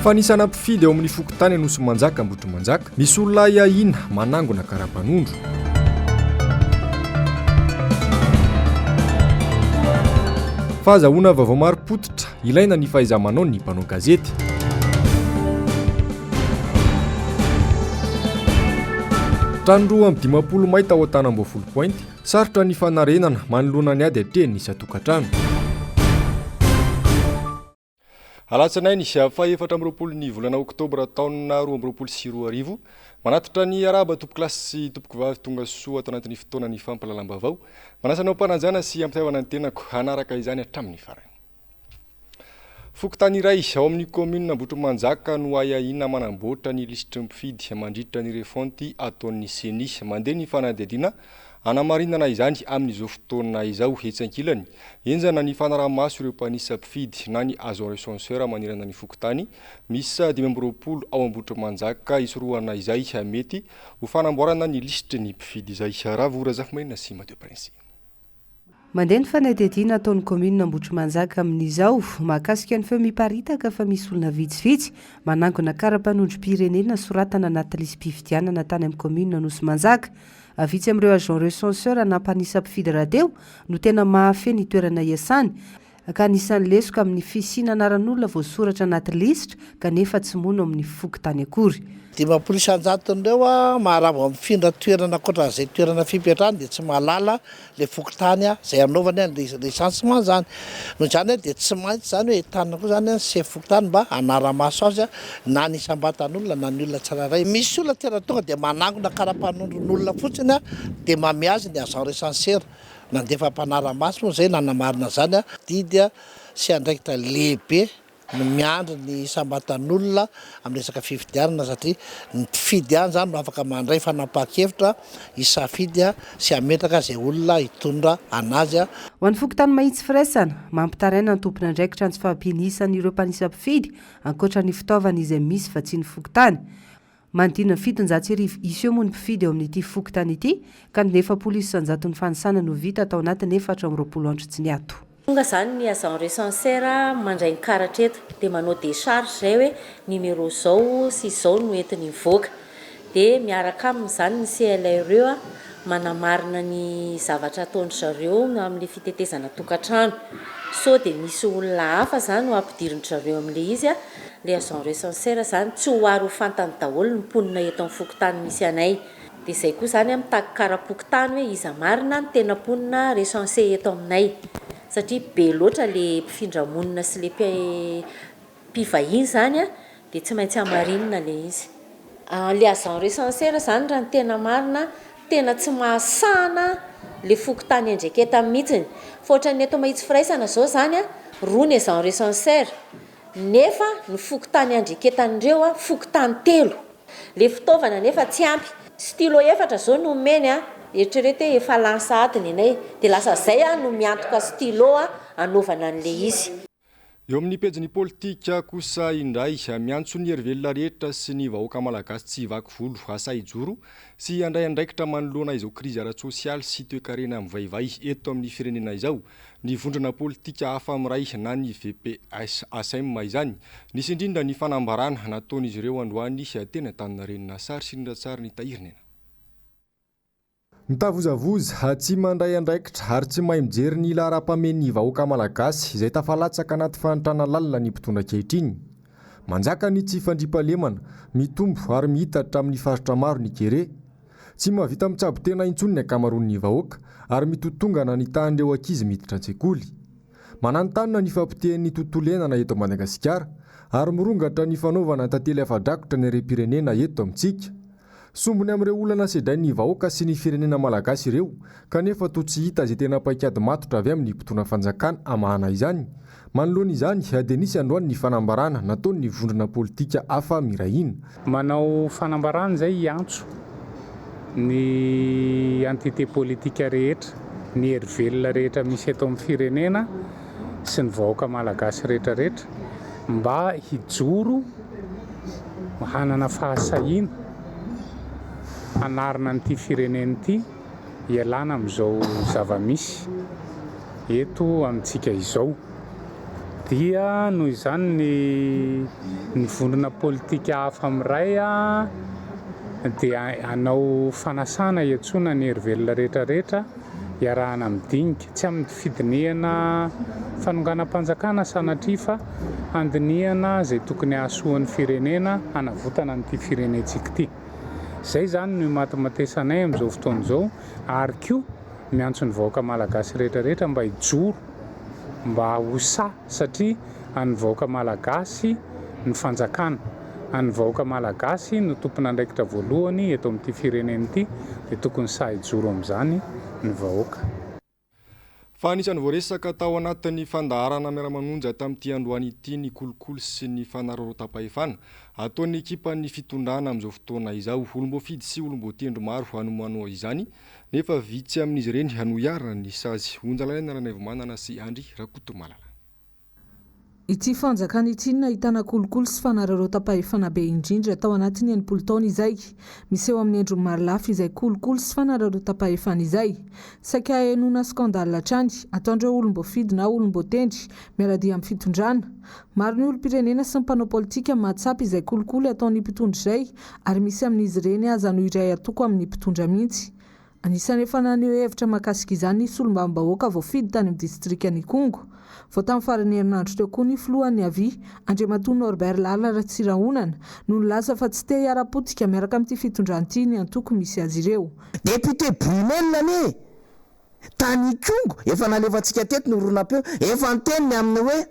fanisana mpifidy eo amin'ny fokotany Anosy Manjaka Ambotry Manjaka, misy olona iahina manangona karapanondro. Fahazahoana vaovao maro-potitra, ilaina ny fahaiza-manao ny mpanao gazety. Trano 50 maita ao Antanambofolo Pointe, sarotra ny fanarenana manoloana ny ady ateny ny satokatrano. Alatsinainy faha-efatra amby roapolo ny volana oktobra taona 2024, manatitra ny araba tompo kilasy sy tompoko vavy tonga soa ato anatin'ny fotoana ny fampalalam-bavao, manasanao mpanajana sy ampitaivana ny tenako hanaraka izany hatramin'ny farany. Fokotany iray ao amin'ny commune Ambotry Manjaka no ahahina manamboatra ny lisitry mpifidy mandritra ny refonty ataon'ny seni mandeha ny fanadihadiana hanamarinana izany amin'izao fotoana izao hetsankilany. Enjana ny fanaramaso ireo mpanisa mpifidy na ny agent recenseur manirana ny fokotany misy 20 ao Ambotry Manjaka isorohana izay mety ho fanamboarana ny lisitry ny mpifidy izay. Ravora Zafimaina sy Mathieu Prince. Mandeha ny fanadihadiana ataon'ny commune Ambotry Manjaka amin'izao mahakasika ny feo miparitaka fa misy olona vitsivitsy manangona karapanondrom-pirenena soratana anaty lisy mpifidianana tany amin'ny commune Anosy Manjaka. Vitsy amin'ireo agent recenseur na mpanisa mpifidy radeo no tena mahafehy ny toerana iasany ka anisan'ny lesoka amin'ny fisina anaran'olona voasoratra anaty lisitra kanefa tsy mono amin'ny fokotany akory. 50 isan-jaton'ireo maharabo amin'ny findra toerana ankoatran'izay toerana fipetrahany dia tsy mahalala le fokotany izay anaovany lisansement zany. Noho izany dia tsy maintsy zany hoe tanana koa zany se fokotany mba hanara-maso azy na ny isam-batan'olona na ny olona tsirairay. Misy olona tena tonga dia manangona karapanondron'olona fotsiny dia mamiazy ny agent recenseur nandefa mpanara-maso moa zay nanamarina zany didy sy andraikitra lehibe no miandry ny isam-batan'olona amin'ny resaka fifidianana satria ny mpifidy ihany zany no afaka mandray fanapakevitra isafidy sy ametraka izay olona hitondra anazy. Ho an'ny fokotany mahitsy firaisana mampitaraina ny tompony andraikitra ny fahampinisany ireo mpanisa mpifidy ankoatra ny fitaovana izay misy fa tsy ny fokotany. Manodidina 700 iseo moa ny mpifidy eo amin'ity fokotany ity ka ny 900 fanisana no vita atao anatin'ny 420 andro tsy niato. Tonga zany ny agent recenseur mandray ny karatra eto dia manao décharge zay hoe numéro zao sy zao no entiny mivoaka dia miaraka aminy zany ny CLRE manamarina ny zavatra ataony zareo amin'ny fitetezana tokatrano. So dia misy olona hafa zany ho ampidiriny zareo amin'ilay izy le agent recenseur zany tsy ho aro fantany daholo ny mponina eto amin'ny fokotany misy anay. Dia izay koa zany mitady kara-pokotany hoe iza marina ny tena mponina recensé eto aminay. Satria be loatra le mpifindra monina sy le mpivahiny zany dia tsy maintsy hamarinina le izy. Le agent recenseur zany raha ny tena marina tena tsy mahasahana le fokotany andreketa mihitsiny. Fotrany eto mahitsy firaisana zao zany roa ny agent recenseur nefa ny fokotany andreketan'ireo fokotany 3. Le fitaovana nefa tsy ampy. Stylo 4 zao no omeny eritrereto efa lansa adiny anay dia lasa zay no miantoka stylo anaovana an'le izy. Eo amin'ny pejiny politika kosa indray miantso ny herivelona rehetra sy ny vahoaka malagasy tsy vaky volo asa hijoro sy andray andraikitra manoloana izao krizy ara-tsosialy sy toe-karena amin'ny vaivay eto amin'ny firenena izao. Ny vondrona politika hafa amiray na ny VPSAM izany nisy indrindra ny fanambarana nataon'izy ireo androany teny Antaninarenina sary sindrindratsara ny tahiriny. Mitavozavoza tsy mandray andraikitra ary tsy mahay mijery ny laharam-pamen'ny vahoaka malagasy izay tafalatsaka anaty fanitrana lalina ny mpitondra ankehitriny. Manjaka ny tsy fandriampahalemana mitombo ary mihitatra amin'ny faritra maro ny kere. Tsy mahavita mitsabo tena intsony ny akamaroan'ny vahoaka ary mitotongana ny tahan'ireo ankizy miditra an-tsekoly. Mananontanina ny fampitehan'ny tontolo iainana eto Madagasikara ary mirongatra ny fanaovana tantely afa-drakotra ny harem-pirenena eto amintsika. Sombony amin'ireo olana sedrain'ny vahoaka sy ny firenena malagasy ireo kanefa toa tsy hita izay tena paikady matotra avy amin'ny mpitondra fanjakana amahana izany. Manoloana izany dia nisy androany ny fanambarana nataony ny vondrona politika hafa mirahina. Manao fanambarana izay hiantso ny entité politika rehetra, ny herivelona rehetra misy eto amin'ny firenena sy ny vahoaka malagasy rehetrarehetra mba hijoro hanana fahasahiana anarina n'ity firenena ity ialana amin'izao zava-misy eto amintsika izao. dia noho izany ny vondrona politika hafa amiray dia anao fanasana iatsona ny hery velona rehetrarehetra iarahana amin'dinika tsy amin'ny fidinihana fanonganam-panjakana sanatria fa andinihana izay tokony hahasoan'ny firenena hanavotana n'ity firenentsika ity. Izay zany no matomatisanay amin'izao fotoan'izao ary koa miantso ny vahoaka malagasy rehetrarehetra mba hijoro mba hosa satria any vahoaka malagasy ny fanjakana, any vahoaka malagasy no tompon'andraikitra voalohany eto amin'ity firenena ity dia tokony sa hijoro amin'izany ny vahoaka. Fa anisany voaresaka tao anatin'ny fandaharana miara-manonja tamin'ity androany ity ny kolikoly sy ny fanararaotapahefana ataon'ny ekipan'ny fitondrana amin'izao fotoana izao. Olomboafidy sy olomboatendro maro hanomano izany nefa vitsy amin'izy ireny hanoiarana ny sazy. Onjalalaina Ranaivomanana sy Andry Rakotomalala. Ity fanjakana ity nahitana kolikoly sy fanararaotapahefana be indrindra tao anatin'ny enimpolo taona izay. Misy eo amin'ny endriny maro lafo izay kolikoly sy fanararaotapahefana izay. Saika hahenona skandala hatrany ataon'ireo olomboafidy na olomboatendry miaradia amin'ny fitondrana. Maro ny olom-pirenena sy ny mpanao politika mahatsapy izay kolikoly ataon'ny mpitondra izay ary misy amin'izy ireny aza no iray atoko amin'ny mpitondra mihitsy. Anisany efa naneho hevitra mahakasika izany ny solombavambahoaka voafidy tany amin'ny distrikan'i Kongo. Vao tamin'ny farany herinandro teo koa ny filohan'ny avy Andriamatoa Norbert Lala Ratsirahonana no nilaza fa tsy te hiara-potika miaraka amin'ity fitondrana ny antoko misy azy ireo. Député Brunel ne tany Kongo efa nalevantsika teto no ronapeo efa anteniny aminy hoe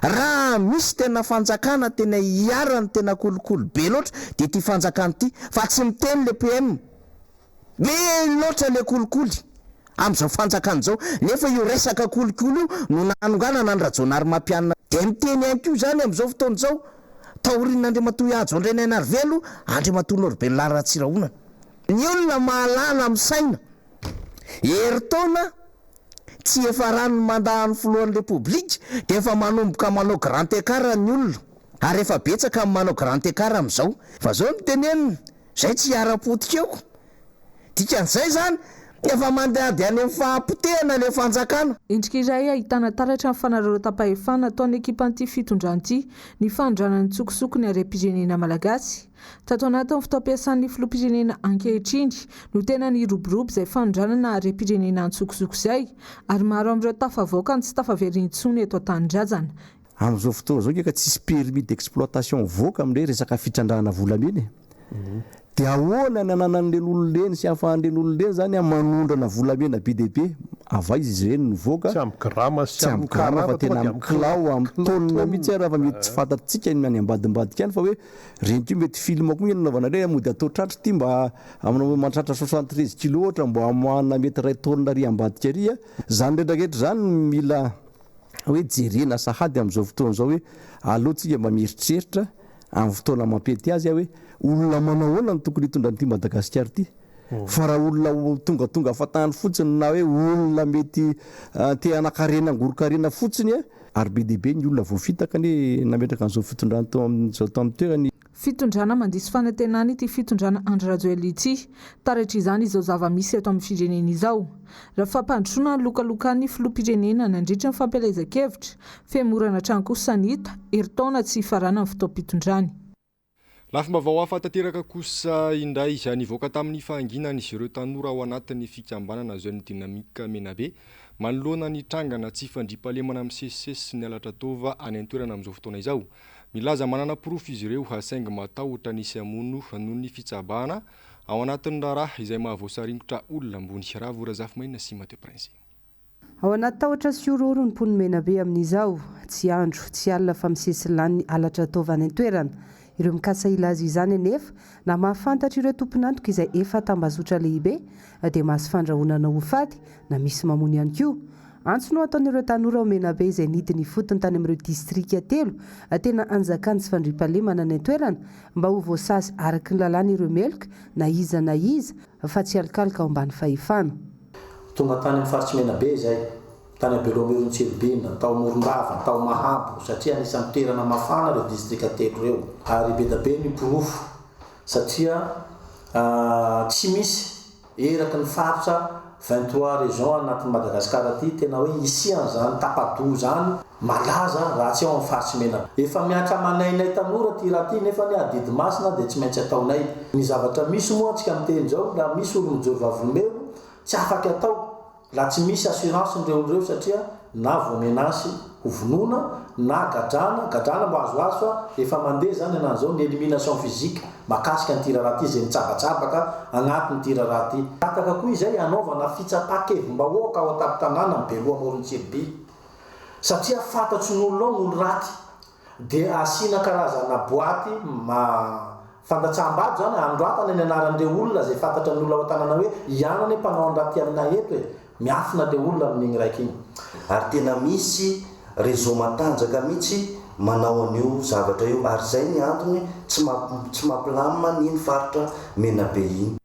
raha misy tena fanjakana tena hiarany tena kolikoly be loatra dia ity fanjakana ity fa tsy miteny le PM be loatra le kolikoly amin'izao fanjakana izao nefa io resaka kolikoly no nanonganana ny rajonary mampianina dia miteny ihany koa izany amin'izao fotoana izao taorian'Andriamatoa Ihajo Andriananarivelo Andriamatoa Norbert Lala Ratsirahonana. Ny olona mahalala amin'ny saina heritaona tsy efa rano mandahan'ny filohan'ny repoblika dia efa manomboka manao grand écart ny olona ary efa betsaka manao grand écart amin'izao fa zao no tenenina izay tsy hiara-potika eo dikan'izay zany efa mandehady any amin'ny fahampotehana le fanjakana. Endrika iray ahitana taratra amin'ny fanararaotapahefana ataon'ny ekipan'ity fitondrana ity ny fanondranan'ny tsokosoko ny harem-pirenena malagasy. Tato anatin'ny fitaom-piasan'ny filoham-pirenena ankehitriny no tena ny roborobo izay fanondranana harem-pirenena antsokosoko izay ary maro amin'ireo tafavoaka ny tsy tafaveriny eto an-tanindrazana. Amin'izao fotoana izao ka tsisy permis d'exploitation voaka amin'ireo resaka fitrandrahana volamena. Dia ahoana ny ananan'ireny olon'ireny sy hafahan'ireny olon'ireny zany manondrana volamena be dia be avay izy ireny nivoaka tsy amin'ny grama sy amin'ny grama fa tena amin'ny kilao amin'ny taonina mihitsy raha mety tsy fantatsika ny ambadimbadika any fa hoe reny ity mety film koa nanaovana ireny mody atao tratra ity mba aminao mahatratra 73 kilo ohatra mba hamoahana mety ray taonina ry ambadika ry zany rehetrarehetra zany mila hoe jerena sahady amin'izao fotoana izao hoe alohantsika mba mieritreritra amin'ny fotoana mampety azy hoe olona manao ahoana ny tokony hitondra n'ity Madagasikara ity fa raha olona tongatonga afatahany fotsiny na hoe olona mety te hanakarena angorokarena fotsiny ary be dia be ny olona voafitaka ny nametraka an'izao fitondrana tao amin'ny toerany. Fitondrana mandisy fanantenana ity fitondrana Andry Rajoelina ity taratra izany izao zava-misy eto amin'ny firenena izao. Raha fampandrosoana ny lokalokan'ny filoham-pirenena nandritra ny fampielezan-kevitra femorana hatrany kosa sanita heritaona tsy hifarana amin'ny fotoam-pitondrany. Lafim-baovao hafa tanteraka kosa indray nivoaka tamin'ny fahanginana izy ireo tanora ao anatin'ny fikambanana Jeune Dynamique Menabe manoloana ny trangana tsy fandriampahalemana amin'ny sesisesy sy ny halatra tova any an-toerana amin'izao fotoana izao. Milaza manana porofo izy ireo hasaingy matahotra nisy hamono noho ny fitsabahana ao anatin'ny raharaha izay mahavoasaringotra olona ambony raha vorazafy-maina sy Mateo Prince. Ao anaty tahotra sy ororo ny mponina Menabe amin'izao tsy andro tsy alina fa misesy lany halatra tova any an-toerana. Ireo mikasa ilazy izany anefa na mahafantatra ireo tompon'antoka izay efa tambazotra lehibe dia mahasy fandrahonana ho faty na misy mamony ihany koa. Antso no ataon'ireo tanora ao Menabe izay nidiny fotony tany amin'ireo distrika telo tena anjakany tsy fandriampahalemana any an-toerana mba ho voasasy araky ny lalàna ireo meloka na iza fa tsy alikaloka ao ambany fahefana. Tonga tany amin'ny faritsy Menabe izay tany Belomerontsebina, tao Morondava, tao Mahabo satria anisan'ny toerana mafana ireo distrika telo ireo ary be dia be ny porofo satria tsy misy eraky ny faritra 23 région anatin'ny Madagasikara aty tena hoe isiany zany tapadoa zany malaza raha tsy ao amin'ny faritry mena. Efa miatra manainay tanora ty raha ty nefa ny adidy masina dia tsy maintsy ataonay. Ny zavatra misy moa antsika miteny zao raha misy olo mijoro vavolombelo tsy afaka atao raha tsy misy assurance ndreo reo satria na voamenasy hovonona na gadrana mbo azoazo fa efa mandeha zany anan'izao ny élimination physique makasika ny tiraraha ty zay mitsabatsabaka agnatin'ny tiraraha ty. Ataka koa izay anaovana fitsapakevim-bahoaka ao an-tampon-tanàna amin'ny Beloha Morontsielby satria fantatry ny olona ao olo raty dia asina karazana boaty fantatsam-bady zany androatana ny anaran'ireo olona zay fantatra ny olona ao an-tanàna hoe ianany mpanao an'raty aminay eto e miafina le olona amin'igny raiky igny. Ary tena misy réseau matanjaka mihitsy manao an'io zavatra io ary zay ny antony tsy mampilamina ny faritra Menabe iny.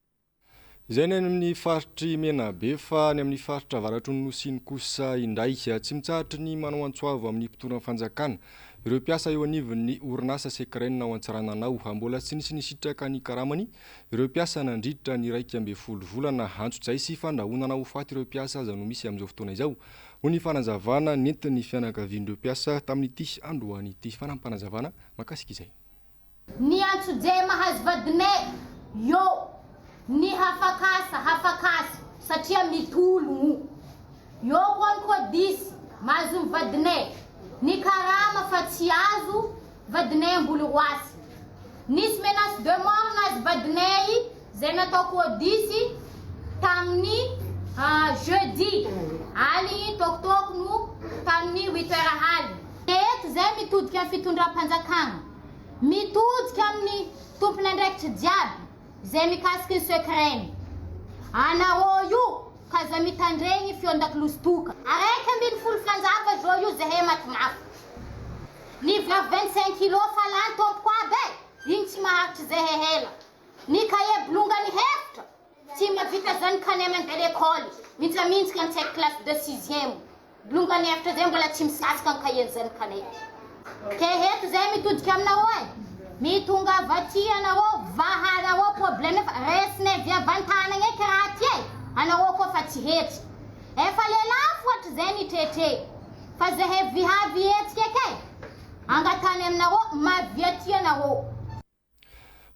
Izay ny amin'ny faritry Menabe fa ny amin'ny faritra avaratry ny Nosiny kosa indray tsy mitsahatra ny manao antsoavo amin'ny mpitondra fanjakana. Ireo mpiasa eo anivon'ny orinasa Sekrena ao Antsiranana mbola tsy nisy nisitraka ny karamany. Ireo mpiasa nandritra ny 12 volana antso-jay sy fandrahonana ho faty ireo mpiasa aza no misy amin'izao fotoana izao. Ho ny fanazavana nentin'ny fianakavian'ireo mpiasa tamin'ity androany ity fanampanazavana makasika izay. Ny antso-jay mahazo vadinay yo ny hafakasa satria mitologno yo koa disy mahazo vadinay ny karama fa tsy azo vadinay ambolo hoasy nisy menace de mort nazy vadinay zay nataoko disy tamin'ny jeudi aligny tokotoko no tamin'ny 8h haly. Eto zay mitodika amin'ny fitondram-panjakana mitodika amin'ny tompony andraikitry jiaby zay mikasiky ny Sekrena anao io kaza mitandregny fiondakilozy toka araiky ambiny folo fanjava zao io zahay matimafy ny 25 kilo falany tompoko aby igny tsy maharitry zay hehela ny kaye bolongany hefitra tsy mavita zany kany mandeha l'école mintsamintsika amin'ny classe de 6e bolongany hefitra zay mbola tsy misasika ny kaye zany kany ke heto zay mitodika aminao mitonga vaty anao vahanao problème resine viavantanagny eky raha ty anao koa fa tsy hetry efa lelafo ohatra zay ny tretre fa zahay vihavy etsika eky angatany aminao maviaty anao.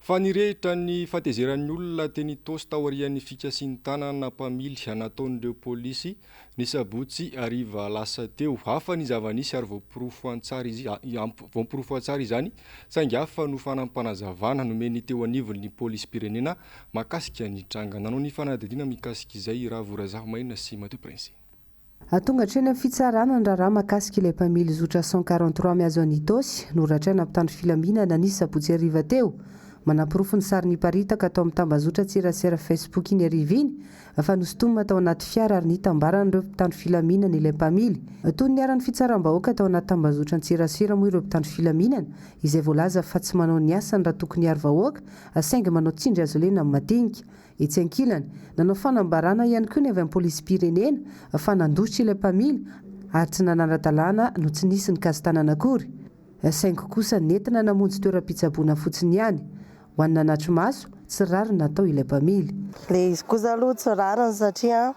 Fa nirehitra ny fatezeran'ny olona teny Tosy tao aorian'ny fikasiany tanana mpamily nataon'ireo polisy ny sabotsy ariva lasa teo hafa ny zava-nisy ary voamporofo antsara izany saingy hafa no fanampanazavana nomeny teo anivon'ny polisy pirenena makasika ny tranga nanao ny fanadidina mikasika izay raha vorazava maina sy Mateo Prince. Atonga hatreny amin'ny fitsarana ny raharaha makasika ilay mpamily zotra 143 miazo an'i Tosy noratrana mpitandro filaminana nisy sabotsy ariva teo. Manapirofo ny sary niparitaka atao amin'ny tambazotra tsirasera Facebook iny ariviny fa nosotomina tao anaty fiara ary nitambarana ireo mpitandro filaminana ilay mpamily. Toy ny aran'ny fitsaram-bahoaka tao anaty tambazotra ny tsirasera moa ireo mpitandro filaminana izay voalaza fa tsy manao ny asany raha tokony hiaro vahoaka saingy manao tsindry azo lena amin'ny madinika. Etsy ankilany nanao fanambarana ihany koa ny avy amin'ny polisy pirenena fa nandositra ilay mpamily ary tsy nanara-dalàna no tsy nisy ny kazitanana akory saingy kosa nentina namonjy toeram-pitsaboana fotsiny ihany. Ho an'ny nanatry maso tsy rariny natao ilay mpamily. Le izy kosa aloha tsy rariny satria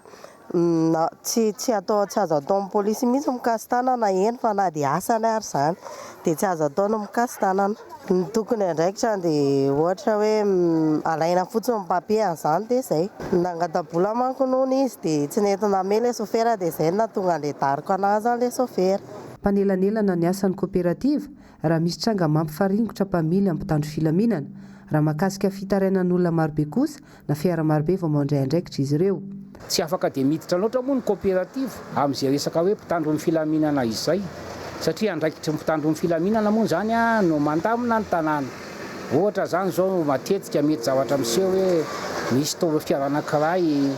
tsy azo atao amin'ny polisy mihitsy mikasy tanana eny fa na dia asany ary zany dia tsy azo atao no mikasy tanana. Ny tokony andraikitra dia ohatra hoe alaina fotsiny ny papier zany dia izay. Nangatabola manko noho izy dia tsy nentina me ilay sofera dia izay nahatonga ilay dariko anazy ilay sofera. Mpanelanelana ny asan'ny kooperativa raha misy tranga mampifaringotra mpamily amin'ny mpitandro filaminana. Raha makasika fitarainan'olona marobe kosa na fiara marobe vao mandray andraikitra izy ireo. Tsy afaka dia miditra loatra moa ny kooperativa amin'izay resaka hoe mpitandro ny filaminana izay satria andraikitry mpitandro ny filaminana moa zany no mandamina ny tanàna. Ohatra zany zao matetika mety zavatra miseho hoe misy tao fiara anankiray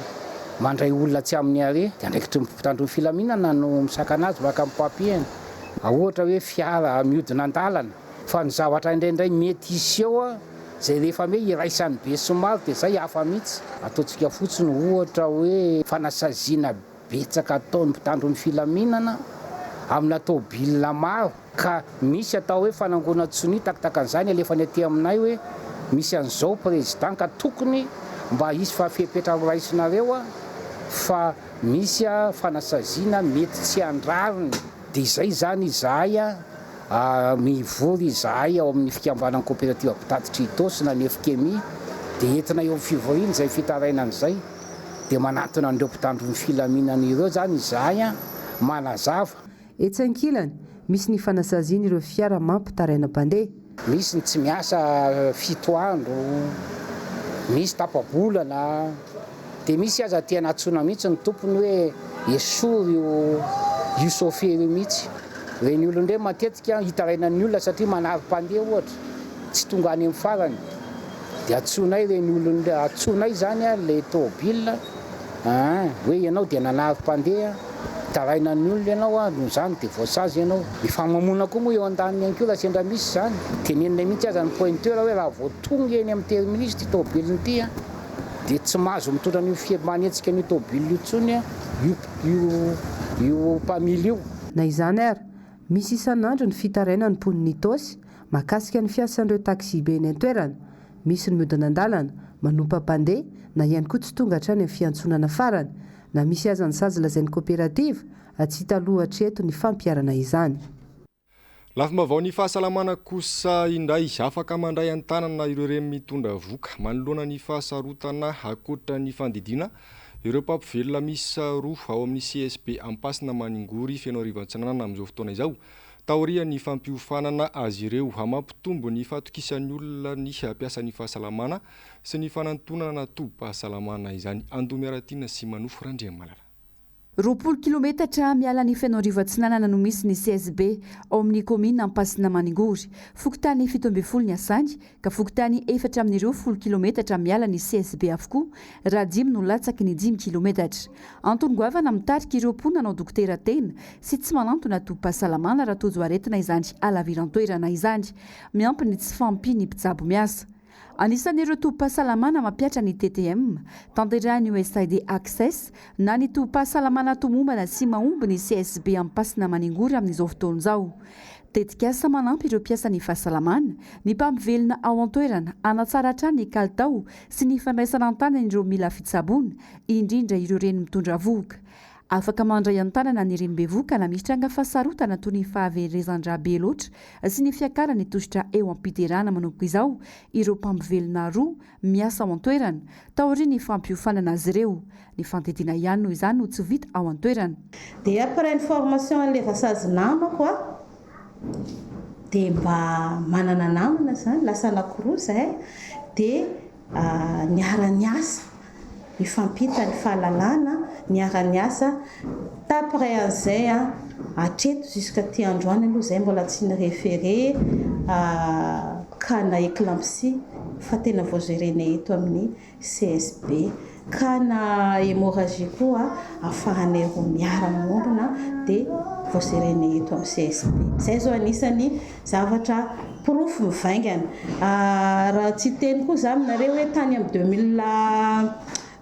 mandray olona tsy amin'ny are dia andraikitry mpitandro ny filaminana no misakana azy baka amin'ny papier. Ohatra hoe fiara mihodina an-dalana fa ny zavatra indraindray mety iseho zay rehefa hoe iraisan'ny be somary dia zay hafa mihitsy. Ataontsika fotsiny ohatra hoe fanasaziana betsaka ataon'ny mpitandro ny filaminana amina tômôbilina maro ka misy atao hoe fanangona tsony takatakan'izany alefany aty aminay hoe misy an'izao président ka tokony mba hisy fa fipetra raisinareo fa misy fanasaziana mety tsy andrariny dia izay zany izahay mivory izahay ao amin'ny fikambanana coopérative Pitatitra Itosy na Nefkemi dia entina eo amin'ny fivoriana izay fitarainan'izay dia manatona an'ireo mpitandro ny filaminana ireo zany izahay manazava. Etsankilany misy ny fanasaziana ireo fiara mampitaraina mpandeha. Misy ny tsy miasa 7 andro, misy tapabolana, dia misy aza tena antsona mihitsy ny tompony hoe esory io sofery mihitsy. Reny olon-dreny matetika hitarainan'ny olona satria manary mpandeha ohatra tsy tonga any amin'ny farany dia atsonay reny olon-dreny, atsonay zany le tômôbila hoe ianao dia nanary mpandeha tarainan'ny olona ianao noho zany dia voasazy ianao. Ny famamona koa moa eo an-daniny ihany koa raha sendra misy zany tenenina mihitsy aza ny pointeur hoe raha vao tonga eny amin'ny terminus ty tômôbiliny ity dia tsy mahazo mitondra an'io manetsika an'io tômôbila io tsony io mpamily io. Na izany ary misy isan'andro ny fitaraina ny mponiny Itosy mahakasika ny fiasan'ireo taxi be eny an-toerana. Misy ny mihodina an-dalana manompa mpandeha na ihany koa tsy tonga hatrany amin'ny fiantsonana farany, na misy aza ny sazy lazain'ny kooperativa tsy hita lohatreto ny fampiarana izany. Lafim-baovao ny fahasalamana kosa indray afaka mandray an-tanana ireo reny mitondra voka manoloana ny fahasarotana akoatra ny fandidina ireo mpampivelona misy roa ao amin'ny CSP Ampasina Maningory Feno Arivan-Tsinanana amin'izao fotoana izao. Taoria ny fampiofanana azy ireo hamampitombo ny fatokisan'ny olona ny hampiasa ny fahasalamana sy ny fanantonana tobim-pahasalamana izany. Andomiaratina sy manofo Randriamalala. 20 kilometatra miala ny Feno Arivan-Tsinanana no misy ny CSB ao amin'ny komina Ampasina Maningory. Fokontany 17 ny asangy ka fokontany 4 kilometatra miala ny CSB avokoa raha 5 no latsaky ny 5 kilometatra. Antony goavana mitarika ireo mponina ao dokotera tena sy tsy manantona tobim-pahasalamana raha tojo aretina izany alaviran-toerana izany. Miampy ny tsy fampiny mpitsabo miasa. Anisan'ireo tobim-pahasalamana mampiatra ny TTM, tanterahany USAID Access na ny tobim-pahasalamana tomombana sy mahomby ny CSB Ampasina Maningory amin'izao fotoana izao. Tetikasa manampy ireo mpiasa ny fahasalamana, ny mpampivelona ao an-toerana, anatsara hatrany ny kalitao sy ny fandraisana an-tanan'ireo mila fitsaboana, indrindra ireo reny mitondra voka. Afaka mandray an-tanana ny reny bevoka na mitranga fahasarotana toy ny fahaverezan-draha be loatra sy ny fiakarany tositra eo am-piterana manomboka izao ireo mpampivelona roa miasa ao an-toerana taoria ny fampiofanana azy ireo. Ny fandidina ihany noho izany no tsy vita ao an-toerana. Dia après une formation alefa sazy namako dia mba manana namana zany lasa anankiroa zahay dia niara-niasa mifampita ny fahalalana niara-niasa d'après an'izay hatreto jusqu'à ty androany aloha zay mbola tsy niréféré kana éclampsie fa tena voagerenay eto amin'ny CSB kana hémorragie koa afahanay roa miara-mombona dia voagerenay eto amin'ny CSB. Zay zao anisany zavatra proof mivaingana. Raha tsy teny koa za aminareo hoe tany amin'ny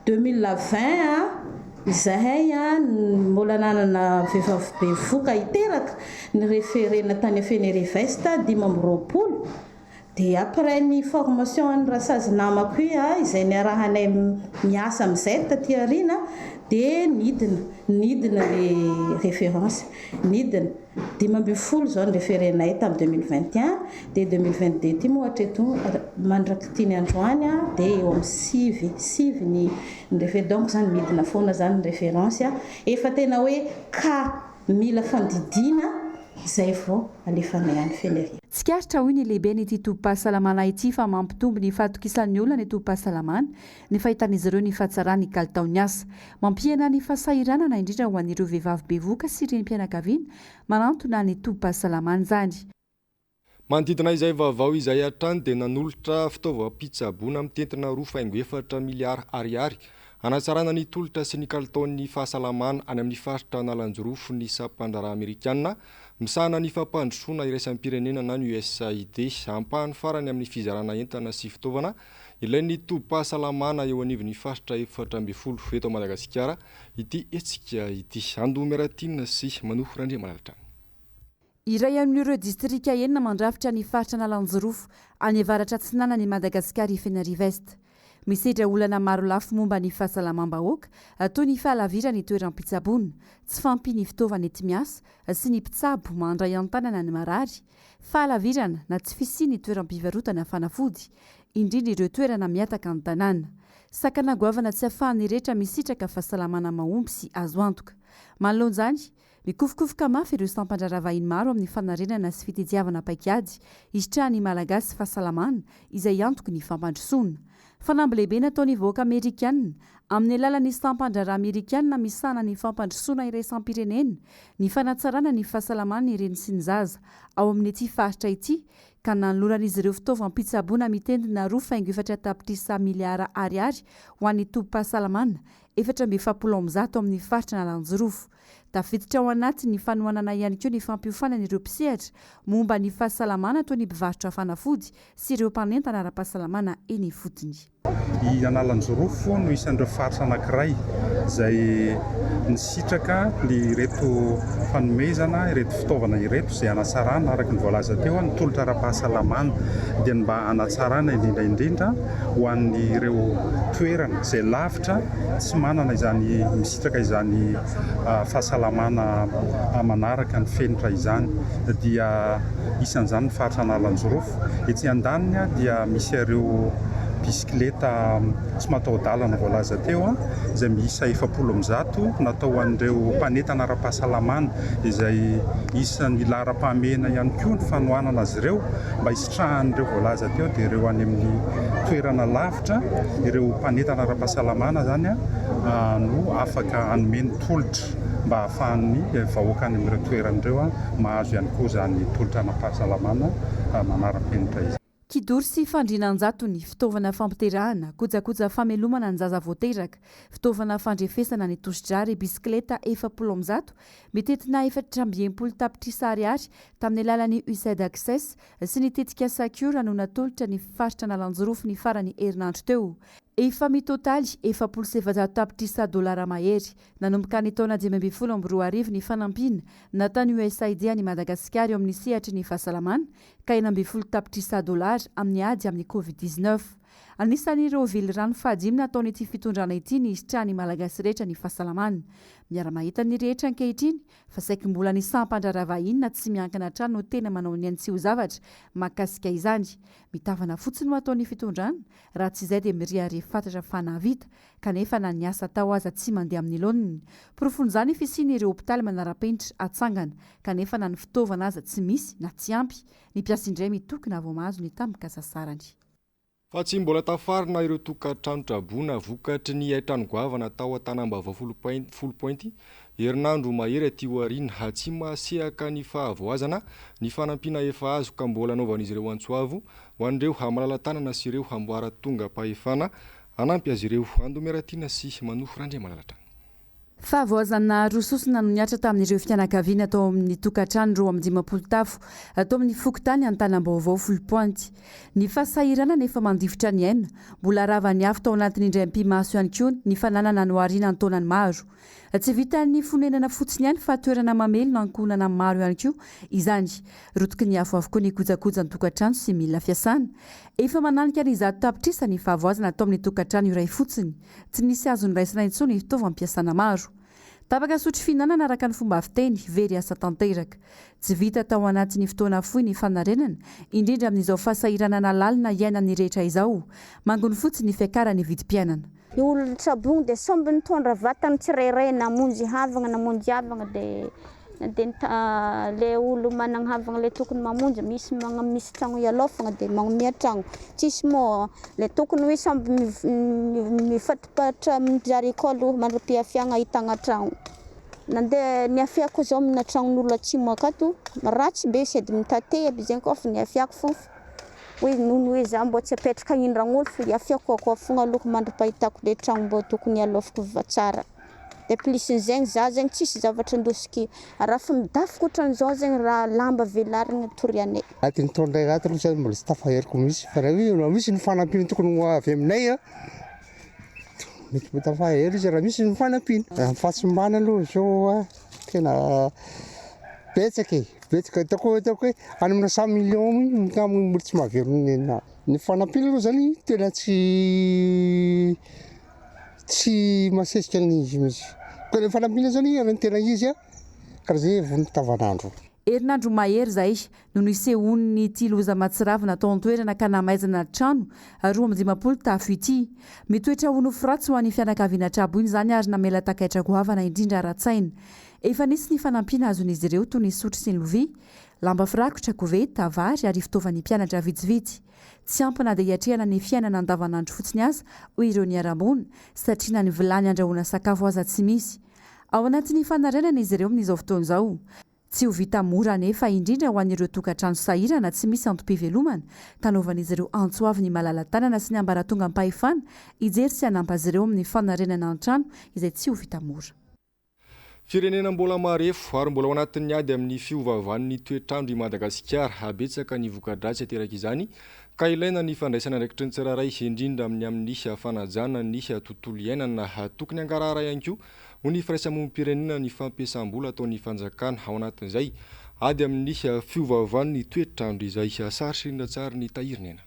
2020 izahay mbola nanana vehivavy be voka iteraka ny référena tany Fenerive-Est 5 dia après ny formation any rasazy namako izay niarahanay miasa amin'izay taty aoriana dia nidina le référence nidina 5 zao ny référenay tamin'ny 2021 dia 2022 ty moa hatreto mandraky tiany androany dia eo amin'ny 6 ny référence. Donc zany midina foana zany ny référence efa tena hoe ka mila fandidina zay vao alefanay any Feneri. Tsikaritra hoy ny lehibe ny tobim-pahasalamana ity fa mampitombo ny fatokisan'ny olona ny tobim-pahasalamana ny fahitan'izy ireo ny fahatsarany kalitao ny asa, mampihena ny fahasahiranana indrindra ho an'ireo vehivavy bevoka sy ireny mpianakaviana manantona ny tobim-pahasalamana zany. Manodidina izay vaovao izay hatrany dia nanolotra fitaovam-pitsaboana mitentina 2.4 miliara ariary hanatsarana ny tolotra sy ny kalitaon'ny fahasalamana any amin'ny faritra Analanjorofo ny sampandra Amerikanina misahana ny fampandrosoana iraisam-pirenena na ny USAID ampahany farany amin'ny fizarana entana sy fitaovana ilain'ny tobim-pahasalamana eo anivon'ny faritra 4 eto Madagasikara ity etsika ity. Andomearatina sy manofo Randriamalala. Iray amin'ireo distrika enina mandrafitra ny faritra Analanjorofo any avaratra atsinana ny Madagasikara Fenerive-Est. Misedra olana maro lafo momba ny fahasalamam-bahoaka toy ny fahalavirana ny toeram-pitsaboana, tsy fampy ny fitaovana ety miasa sy ny mpitsabo mandray an-tanana ny marary, fahalavirana na tsy fisi ny toeram-pivarotana fanafody, indrindra ireo toerana miataka ny tanàna. Sakana goavana tsy ahafahan'ny rehetra misitraka fahasalamana mahomby sy azo antoka. Manoloan'izany, mikofokofoka mafy ireo sampandraravahiny maro amin'ny fanarenana sy fitediavana paikady isitrahany malagasy fahasalamana izay antoky ny fampandrosoana. Fanamby lehibe nataon'ny vahoaka Amerikanina amin'ny alalan'ny sampandraraha Amerikanina misana ny fampandrosoana iraisam-pirenena ny fanatsarana ny fahasalamana ireny sy ny zaza ao amin'ny ity faritra ity ka nanoloran'izy ireo fitaovam-pitsaboana mitendina 2.4 tapitrisa miliara ariary ho an'ny tompom-pahasalamana 470 amin'ny faritra Nalanjorofo. Tafiditra ao anaty ny fanohanana ihany koa ny fampiofanana ireo mpisehatra momba ny fahasalamana toy ny mpivarotra fanafody sy ireo mpanentana ara-pahasalamana eny fotony. I Analanjorofo no isan'ireo faritra anankiray izay nisitraka ny ireto fanomezana ireto fitaovana ireto izay hanatsarana araka ny voalaza teo ny tolotra ara-pahasalamana dia mba hanatsarana indrindra ho an'ireo toerana izay lavitra tsy manana izany misitraka izany fahasalamana manaraka ny fenitra izany dia isan'izany ny faritra Analanjorofo. Etsy andaniny dia misy ireo bisikileta tsy mataho-dalana voalaza teo izay miisa 700 natao an'ireo mpanentana ara-pahasalamana izay isan'ny laharam-pahamehana ihany koa ny fanohanana azy ireo mba hisitrahan'ireo voalaza teo dia ireo any amin'ny toerana lavitra ireo mpanentana ara-pahasalamana zany no afaka hanomeny tolotra mba hahafahan'ny vahoaka any amin'ireo toeran'ireo mahazo ihany koa zany tolotra ara-pahasalamana manaram-penitra izy. Kidory sy fandrinan-jato ny fitaovana fampiterahana, kojakoja famelomana ny zaza voateraka, fitaovana fandrefesana ny tosidrary, bisikileta 700, mitetina 470 tapitrisa ariary tamin'ny alalan'ny USAID Access sy ny tetika Secure no natolotra ny faritra Nalanjorofo ny farany herinandro teo. Efa mitotaly 770 tapitrisa dolara mahery nanomboka ny taona 2012 ny fanampiana natany USAID any Madagasikara eo amin'ny sehatry ny fahasalamana ka 40 tapitrisa dolara amin'ny ady amin'ny COVID-19. Anisan'ireo velirano fahadimy nataony ity fitondrana ity ny isitrahany malagasy rehetra ny fahasalamana. Miara-mahita ny rehetra ankehitriny fa saika mbola ny sampandraravahiny na tsy miankina hatrany no tena manao ny antsy ho zavatra mahakasika izany. Mitavana fotsiny no ataon'ny fitondrana raha tsy izay dia mirihary fantatra fa nahavita kanefa na ny asa tao aza tsy mandeha amin'ny laoniny. Porofon'izany fisian'ireo hopitaly manara-penitra atsangana kanefa na ny fitaovana aza tsy misy na tsy ampy ny mpiasa indray mitokana vao mahazo ny tampoka sasarany. Fa tsy mbola tafarina ireo tokantrano traboana vokatry ny aitrano goavana tao Antanambava folo pointy herinandro mahery aty aoriana hatsy masehaka ny fahavoazana ny fanampiana efa azo ka mbola anaovan'izy ireo antsoavo ho an'ireo hamalala-tanana sy ireo hamboara tonga pahefana hanampy azy ireo andomeratiana sy manofo randre malalatra. Fahavoazana rososina no niatra tamin'ireo fianakaviana atao amin'ny tokantrano 20 tafo atao amin'ny fokotany Antanambao folo pointy. Ny fasahirana nefa mandifotra ny aina mbola rava ny afo tao anatin'ny indray ampimaso ihany koa ny fananana no ariana ny taonany maro. Tsy vita ny fonenana fotsiny ihany fa toerana mamely no ankonana maro ihany koa izany. Rotoky ny afo avokoa ny kojakoja ny tokantrano sy mila fiasana. Efa mananika ny zato tapitrisa ny fahavoazana atao amin'ny tokantrano iray fotsiny. Tsy nisy azo niraisina intsony fitaovam-piasana maro. Tapaka sotro finanana araka ny fomba fiteny very asa tanteraka. Tsy vita tao anatin'ny fotoana fohy ny fanarenana, indrindra amin'izao fasahirana nalalina iainan'ny rehetra izao. Mangony fotsiny ny fiakarany vidim-piainana. Ny olona tsabony dia somby nitondra vatany tsirairay namonjy havana namonjy havana dia le olo manana havana le tokony mamonjy misy trano ialofana dia manomia trano tsisy moa le tokony hoe samby mifatopatra mijary kolo mandram-piafiana hitana trano nandeha ny afiako zao amina tranon'olona atsimo akato ratsy be sady mitate aby zegny koa fa ny afiako fofo hoe nono hoe za mbo tsy apetraka hindragn'olo fa afiako ako fogna loko mandram-pahitako le trano mbo tokony alofako vatsara. De plus zegny za zegny tsisy zavatra ndosiky raha fa midafiko ohatran'izao zegny raha lamba velarina torianay. Ati nitondray raha aloha mbola tsy tafaheriko misy fa raha misy ny fanampiana tokony ho avy aminay mety mbo tafahery izy raha misy ny fanampiana. Fahatsimbana aloha zao tena betsaka ataoko hoe any amina 100 million mbola tsy mahaveriny nenahy. ny fanampina aloha zany tena tsy masesika n'izy mihitsy ko ny fanampina zany arany tena izy a karaha zay vonim-pitavan'andro. Herinandro mahery zay no nisehony ity loza matsiravina tao an-toerana ka namaizana trano 20 tafo ity. Mitoetra ho nofiratsy ho an'ny fianakaviana trabo iny zany ary namela takaitra goavana indrindra ara-tsaina. Efa nisy ny fanampiana azon'izy ireo toy ny sotro sy ny lovia, lamba firakotra, koveta, vary ary fitaovan'ny mpianatra vitsivitsy. Tsy ampy na dia hiatrehana ny fiainana andavanandro fotsiny aza hoy ireo niara-monina satria na ny vilany andrahoana sakafo aza tsy misy. Ao anatin'ny fanarenana izy ireo amin'izao fotoana izao. Tsy ho vita mora nefa indrindra ho an'ireo tokantrano sahirana tsy misy antom-pivelomana kanaovan'izy ireo antsoavy ny malala-tanana sy ny ambaratonga am-pahefana hijery sy hanampy azy ireo amin'ny fanarenana an-trano izay tsy ho vita mora. Firenena mbola marefo ary mbola ao anatin'ny ady amin'ny fiovavan'ny toetrandro i Madagasikara habetsaka ny voka-dratsy ateraka izany ka ilaina ny fandraisana andraikitry ny tsirairay indrindra amin'ny fanajana ny tontolo iainana tokony hangarahara ihany koa ho ny firaisamonim-pirenena ny fampiasam-bola ataon'ny fanjakana ao anatin'izay ady amin'ny fiovavan'ny toetrandro izay sarotry tsara ny tahirinena.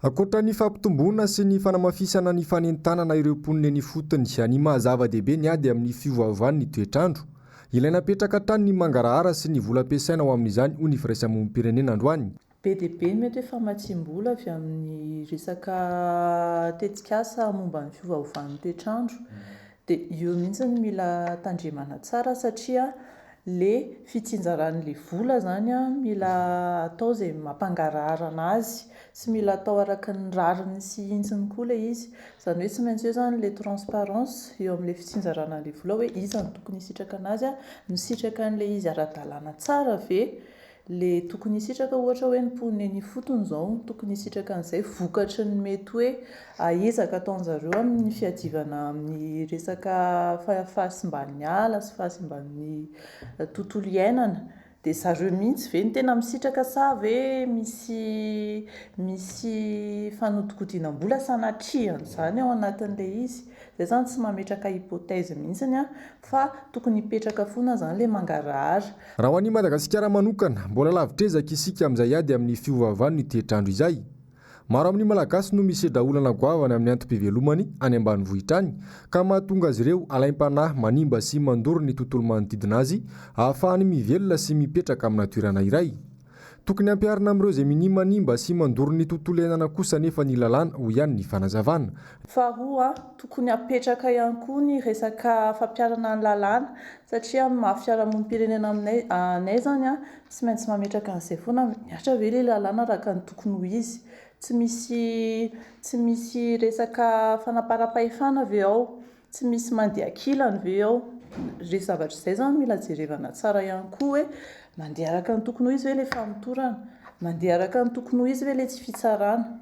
Akoatra ny fampitomboana sy ny fanamafisana ny fanentanana ireo mponina ny fotony ny mahazava-dehibe ny ady amin'ny fiovavan'ny toetrandro. Ilaina apetraka hatrany ny mangarahara sy ny vola ampiasaina ao amin'izany ho ny firaisamonim-pirenena androany. Be dia be ny mety hoe famatsim-bola avy amin'ny resaka tetikasa momba ny fiovaovan'ny toetrandro. Dia io mihitsy mila tandremana tsara satria le fitsinjaran'le vola zany mila atao izay mampangarahara anazy sy mila atao araka ny rariny sy intsiny koa le izy. Izany hoe tsy maintsy eo zany le transparence eo amin'le fitsinjaran'le vola hoe iza no tokony hisitraka anazy misitraka an'le izy ara-dalàna tsara ve le tokony hisitraka ohatra hoe ny mponina ny fotony izao tokony hisitraka an'izay vokatry ny mety hoe aezaka ataon'zareo amin'ny fiadivana amin'ny resaka fahasimban'ny ala sy fahasimban'ny tontolo iainana. Dia zareo mihitsy ve ny tena misitraka sa ve misy fanodikodinam-bola sanatriany zany ao anatin'le izy. Zay zany tsy mametraka hypothèse mihitsy fa tokony hipetraka foana zany le mangarahara. Raha ho an'i Madagasikara manokana mbola lavitrezaka isika amin'izay ady amin'ny fiovavan'ny toetrandro izay. Maro amin'ny malagasy no misedra olana goavana amin'ny antom-pivelomany any ambanivohitra any ka mahatonga azy ireo alaim-panahy manimba sy mandoro ny tontolo manodidina azy ahafahany mivelona sy mipetraka amina toerana iray. Tokony ampiharina amin'ireo izay minimanimba sy mandoro ny tontolo iainana kosa nefa ny lalàna ho ihany ny fanazavana. Faharoa tokony apetraka ihany koa ny resaka fampiarana ny lalàna satria maha-fiarahamonim-pirenena aminay anay zany tsy maintsy mametraka an'izay foana miatra ve le lalàna araka ny tokony ho izy. Tsy misy resaka fanaparam-pahefana ve ao, tsy misy mandeha kilany ve ao. Re zavatra izay zany mila jerevana tsara ihany koa hoe mandeha araka ny tokony ho izy ve le famotorana, mandeha araka ny tokony ho izy ve le tsy fitsarana.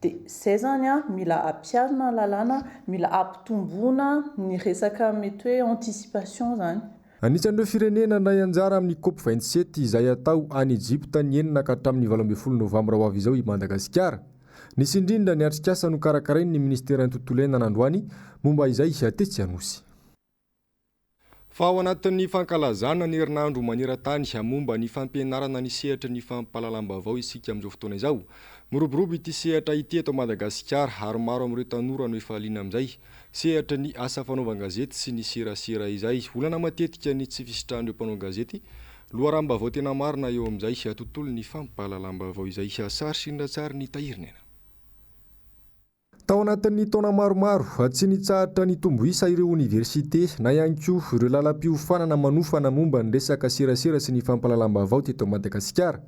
Dia izay zany mila ampiarina ny lalàna, mila ampitomboana ny resaka mety hoe anticipation zany. Anisan'ireo firenena nay anjara amin'ny COP 27 izay atao any Egypta ny 9 ka hatramin'ny 12 Novambra ho avy izao i Madagasikara. Nisy indrindra ny atrikasa no karakarainy ny ministeran'ny tontolo iainana androany momba izay atetsy anosy. Fa ao anatin'ny fankalazana ny herinandro maneran-tany momba ny fampianarana ny sehatra ny fampahalalam-baovao isika amin'izao fotoana izao. Miroborobo ity sehatra ity eto Madagasikara ary maro amin'ireo tanora no efa liana amin'izay. Sehatra ny asa fanaovan-gazety sy ny serasera izay olana matetika ny tsy fisitrahan'ireo mpanao gazety. Loharam-baovao tena marina eo amin'izay tontolo ny fampahalalam-baovao izay sarotry tsara ny tahirinena. Tao anatin'ny taona maromaro tsy nitsahatra ny tomboisa ireo oniversite na ihany koa ireo lalam-piofanana manofana momba ny resaka serasera sy ny fampahalalam-baovao teto Madagasikara.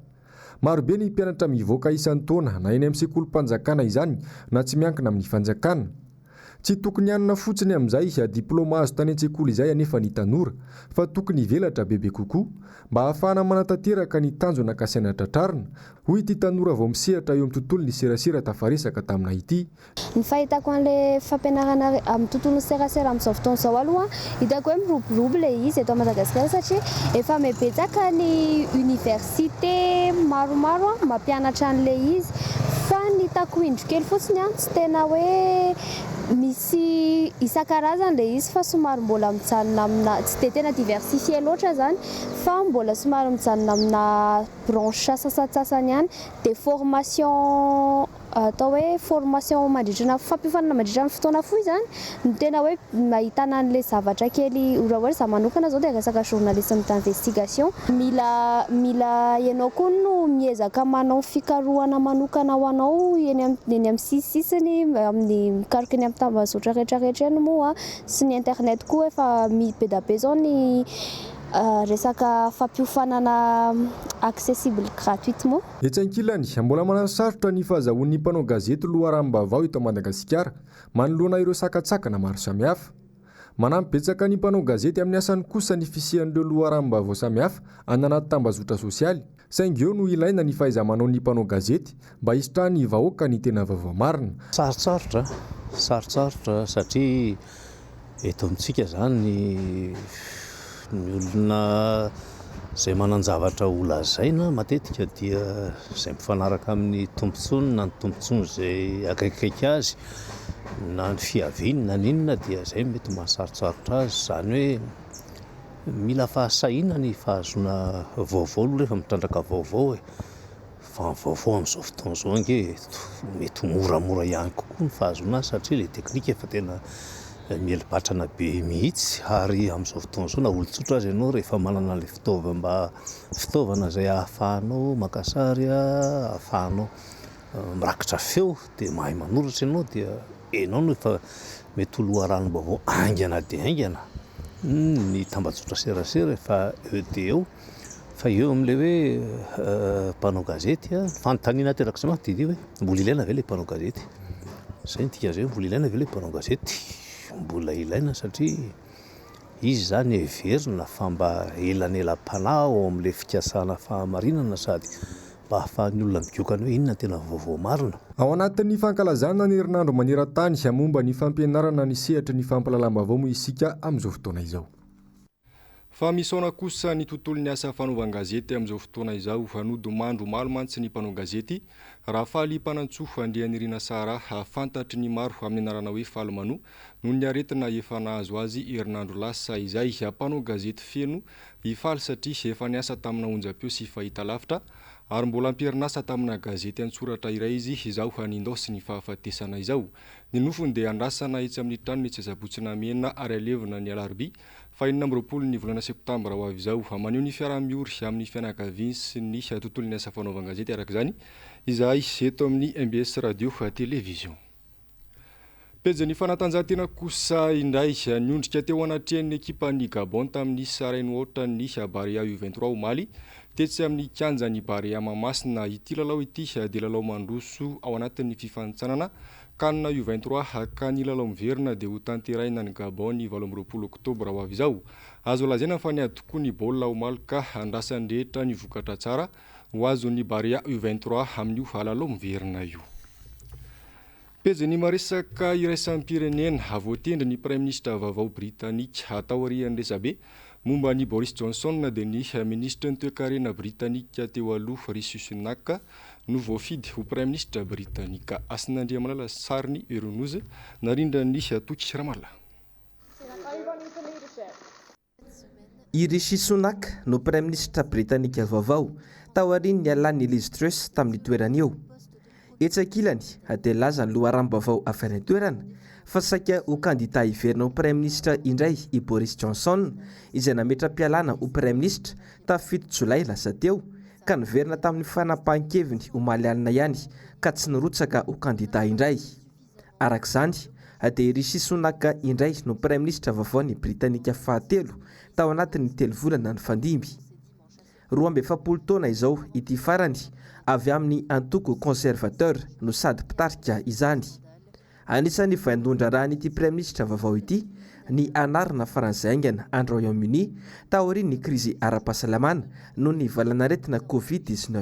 Maro be ny mpianatra mivoaka isan-taona na eny amin'ny sekolim-panjakana izany na tsy miankina amin'ny fanjakana. Tsy tokony hanana fotsiny amin'izay diplôma azo tany an-tsekoly izay anefa ny tanora fa tokony hivelatra bebe kokoa mba ahafahana manatanteraka ny tanjona kasaina tratrarina. Hoy ity tanora vao misehatra eo amin'ny tontolo ny serasera tafaresaka tamina ity. Ny fahitako an'ilay fampianarana amin'ny tontolo serasera amin'izao fotoana izao aloha hitako hoe miroborobo ilay izy eto Madagasikara satria efa mibetsaka ny université maromaro mampianatra an'ilay izy fa ny hitako indro kely fotsiny tsy tena hoe misy isan-karazany le izy fa somary mbola mijanona amina tsy de tena diversifié loatra zany fa mbola somary mijanona amina branche sasatsasany ihany de formation atao hoe formation mandritrana fampifanana mandritrana fotoana fohy zany no tena hoe mahitana an'le zavatra kely raha hoe za manokana zao de resaka journalisme d'investigation mila ianao koa no miezaka manao fikarohana manokana ho anao eny amin'ny sisisiny amin'ny mikaroka eny amin'ny tambazotra rehetrarehetra eny moa sy ny internet koa efa be da be zao ny resaka fampiofanana accessible gratuitement. Etsy ankilany mbola manana sarotra ny fahazahoan'ny mpanao gazety loharanom-baovao eto Madagasikara manoloana ireo sakatsakana maro samihafa. Manampy betsaka ny mpanao gazety amin'ny asany kosa ny fisian'ireo loharanom-baovao samihafa anaty tambazotra sosialy. Saingy eo no ilaina ny fahaiza-manao ny mpanao gazety mba hisitrahany vahoaka ny tena vaovao marina. Sarotsarotra satria eto amintsika zany ny olona izay manan-javatra ho lazaina matetika dia izay mifanaraka amin'ny tombontsoany na ny tombontsoany izay akaikikaiky azy na ny fiaviany na ninona dia izay mety mahasarotsarotra azy zany hoe mila fahasahiana ny fahazoana vaovao aloha rehefa mitrandraka vaovao fa vaovao amin'izao fotoana izao ange mety moramora ihany kokoa ny fahazoana azy satria ilay teknika efa tena mielibatrana be mihitsy ary amin'izao fotoana izao na olon-tsotra azy ianao rehefa manana ilay fitaovana izay ahafahanao maka sary ahafahanao mirakitra feo dia mahay manoratra ianao dia enao no efa mety loharanom-baovao aingana dia aingana ny tambazotra serasera efa eo dia eo fa eo amin'ilay hoe mpanao gazety fanontaniana teraka izay manko dia hoe mbola ilaina ve ilay mpanao gazety izay ny tika izay mbola ilaina ve ilay mpanao gazety mbola ilaina satria izy zany heverina fa mba elanelam-panahy ao amin'ilay fikasana fahamarinana sady mba ahafahan'ny olona migiokana hoe inona tena vaovao marina. Ao anatin'ny fankalazana ny herinandro maneran-tany momba ny fampianarana ny sehatra ny fampalalam-baovao moa isika amin'izao fotoana izao. Fa misaona kosa ny tontolon'ny asa fanaovan-gazety amin'izao fotoana izao fanody mandro malomantsy ny mpanao gazety raha faly mpanantsoa andehan'irina sara hafantatry ny maro amin'ny anarana hoe falomano noho ny aretina efa nahazo azy herinandro lasa izay mpanao gazety feno hifaly satria efa niasa tamina onjam-peo sy fahita lavitra ary mbola amperinasa tamina gazety an-tsoratra iray izy izao hanindosy ny fahafatesana izao. Ny nofony dia andrasana etsy amin'ny trano ny tsazabotsina mena ary alevina ny alarobia fa 24 ny volana septambra ho avy izao maneho ny fiara-miory amin'ny fianakaviany sy ny tontolon'ny asa fanaovan-gazety araka izany izay eto amin'ny MBS radio television. Pejy ny fanatanjahantena kosa indray niondrika teo anatrehan'ny ekipan'ny Gabon tamin'ny sarainy ohatra ny Barea U23 omaly tetsy amin'ny kianjan'ny Barea Mamasina ity lalao ity dia lalao mandroso ao anatin'ny fifantsanana kanina U23 haka ny lalao miverina dia ho tanteraina ny Gabon ny 12 oktobra ho avy izao. Azo lazaina fa niady tokoa ny baolina omaly ka andrasany rehetra ny vokatra tsara ho azon'ny Barea U23 amin'io lalao miverina io. Pejy ny maresaka iraisam-pirenena voatendry ny Prime Ministre vaovao Britanika atao arian'ny resabe momba ny Boris Johnson dia ny ministre ny toe-karena Britanika teo aloha Rishi Sunak no voafidy ho Prime Ministre Britanika. Asin'Andriamalala sariny Euronews narindra ny Toky Ramala. I Rishi Sunak no Prime Ministre Britanika vaovao tao aoriany ny alan'ny Liz Truss tamin'ny toerany eo. Etsy ankilany dia laza ny loharanom-baovao avy any toerana fa saika ho kandida hiverina ho Prime Ministre indray i Boris Johnson izay nametra-pialana ho Prime Ministre tamin'ny 7 Jolay lasa teo ka niverina tamin'ny fanapahan-keviny ho malialina ihany ka tsy nirotsaka ho kandida indray. Arak'izany dia Rishi Sunak indray no Prime Ministre vaovaon'ny Britanika fahatelo tao anatin'ny 3 volana ny fandimby. 27 taona izao ity farany avy amin'ny antoko conservateur no sady mpitarika izany. Anisan'ny vaindondra raha n'ity Prime Ministre vaovao ity ny anarana faran'izay any Royaume-Uni taorian'ny krizy ara-pahasalamana noho ny valanaretina Covid-19.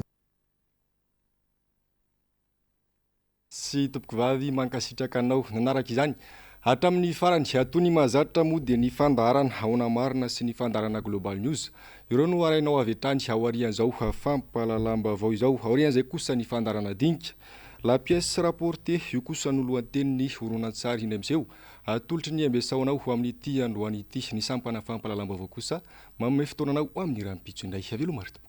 Sy tompoko vavy mankasitraka anao nanaraka izany hatramin'ny farany atao ny mahazatra moa dia ny fandaharana haona marina sy ny fandaharana Global News ireo no arainao avy hatrany ao arian'izao fampalalam-baovao izao ao arian'izay kosa ny fandaharana dinika la pièce rapportée io kosa no lohateniny horonan-tsary iny amizeo atolotry ny ambesaonao ho amin'ity androany ity ny sampana fampalalam-bavao kosa manome fotoananao amin'ny raha mipitso indray avelo marito